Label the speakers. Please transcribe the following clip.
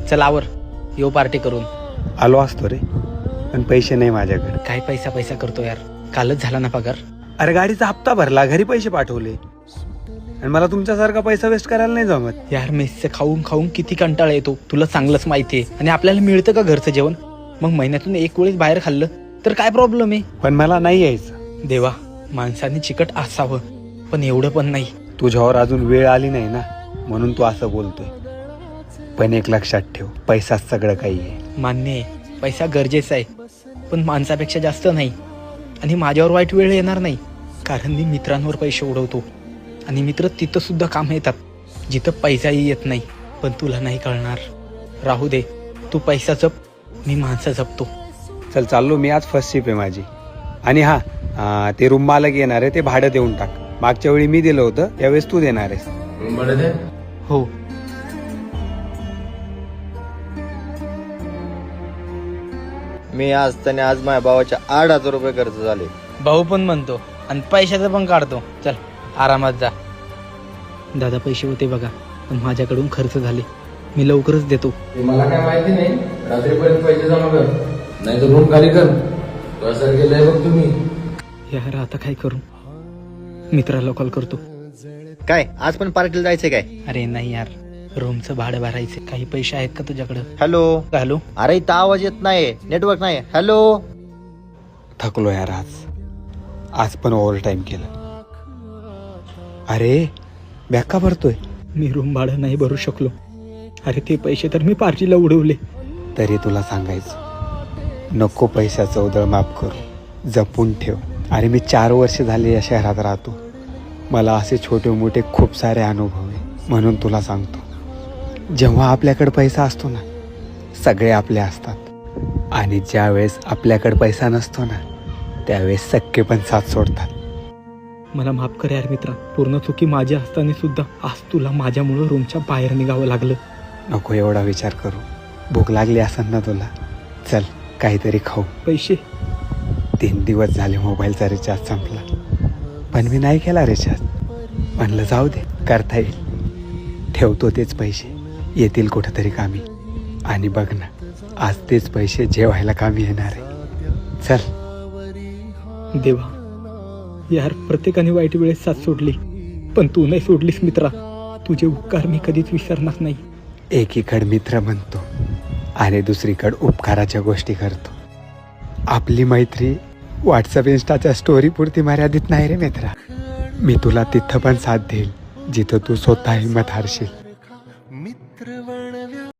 Speaker 1: चल आवर, येऊ पार्टी करून.
Speaker 2: आलो असतो रे, पण पैसे नाही माझ्याकडे.
Speaker 1: काय पैसा पैसा करतो यार, कालच झाला ना पगार.
Speaker 2: अरे गाडीचा हप्ता भरला, घरी पैसे पाठवले, आणि मला तुमच्यासारखा पैसा वेस्ट करायला नाही जमत.
Speaker 1: यार मेसचं खाऊन खाऊन किती कंटाळा येतो, तुला चांगलंच माहितीये. आणि आपल्याला मिळतं का घरचं जेवण? मग महिन्यातून एक वेळेस बाहेर खाल्लं तर काय प्रॉब्लेम आहे?
Speaker 2: पण मला नाही यायचं.
Speaker 1: देवा, माणसाने चिकट असावं, पण एवढं पण नाही.
Speaker 2: तुझ्यावर अजून वेळ आली नाही ना, म्हणून तू असं बोलतोय. पण एक लक्षात ठेव, पैसाच सगळं काही आहे.
Speaker 1: मान्य आहे, पैसा गरजेचा आहे, पण माणसापेक्षा जास्त नाही. आणि माझ्यावर वाईट वेळ येणार नाही, कारण मी मित्रांवर पैसे उडवतो. आणि मित्र तिथं सुद्धा काम येतात जिथं पैसाही येत नाही. पण तुला नाही कळणार. राहू दे, तू पैसा जप, मी माणसं जपतो.
Speaker 2: चल चाललो मी, आज फर्स्ट शिप आहे माझी. आणि हा ते रूम मालक येणार आहे, ते भाडं देऊन टाक. मागच्या वेळी मी दिलं होतं, त्यावेळेस तू देणार आहेस.
Speaker 1: हो.
Speaker 3: मी आज माझ्या भावाच्या 8,000 रुपये खर्च झाले.
Speaker 1: भाऊ पण म्हणतो आणि पैशाचं पण काढतो. चल आरामात जा. दादा पैसे होते बघा, पण माझ्याकडून खर्च झाले. मी लवकरच देतो.
Speaker 4: मला काय माहिती नाही, रात्रीपर्यंत पैसे जमा कर, नाही तर रूम खाली कर. कसं केलंय बघ तुम्ही.
Speaker 1: यार आता काय करू? मित्राला कॉल करतो.
Speaker 3: काय आज पण पार्टीला जायचंय काय?
Speaker 1: अरे नाही यार, रूमचं भाडं भरायचं. काही पैसे आहेत का तुझ्याकडं?
Speaker 3: Hello
Speaker 1: hello.
Speaker 3: अरे इथं आवाज येत नाही, नेटवर्क नाही. हॅलो.
Speaker 2: थकलो यार, आज पण ओव्हर टाइम केलं. अरे बॅग का भरतोय?
Speaker 1: मी रूम भाडं नाही भरू शकलो. अरे ते पैसे तर मी पार्टीला उडवले.
Speaker 2: तरी तुला सांगायचं, नको पैशाचं उधळ माफ करू, जपून ठेव. अरे मी 4 वर्ष झाले या शहरात राहतो. मला असे छोटे मोठे खूप सारे अनुभव आहे. म्हणून तुला सांगतो, जेव्हा आपल्याकडे पैसा असतो ना, सगळे आपले असतात. आणि ज्या वेळेस आपल्याकडे पैसा नसतो ना, त्यावेळेस सख्खे पण साथ सोडतात.
Speaker 1: मला माफ कर यार मित्रा, पूर्ण चुकी माझी असताना सुद्धा आज तुला माझ्यामुळं रूमच्या बाहेर निघावं लागलं.
Speaker 2: नको एवढा विचार करू. भूक लागली असेल ना तुला, चल काहीतरी खाऊ.
Speaker 1: पैसे?
Speaker 2: 3 दिवस झाले मोबाईलचा रिचार्ज संपला, पण मी नाही केला रिचार्ज. म्हणलं जाऊ दे, करता येईल. ठेवतो तेच पैसे, येतील कुठंतरी कामी. आणि बघ ना, आज तेच पैसे जेवायला कामी येणार आहे. चल.
Speaker 1: देवा, यार प्रत्येकाने वाईट वेळेस साथ सोडली, पण तू नाही सोडलीस मित्रा. तुझे उपकार मी कधीच विसरणार नाही.
Speaker 2: एकीकडे मित्र म्हणतो आणि दुसरीकडे उपकाराच्या गोष्टी करतो. आपली मैत्री व्हॉट्सअप इंस्टाच्या स्टोरी पुरती मर्यादित नाही रे मित्रा. मी तुला तिथं पण साथ देईल जिथं तू स्वतः हिंमत हारशील.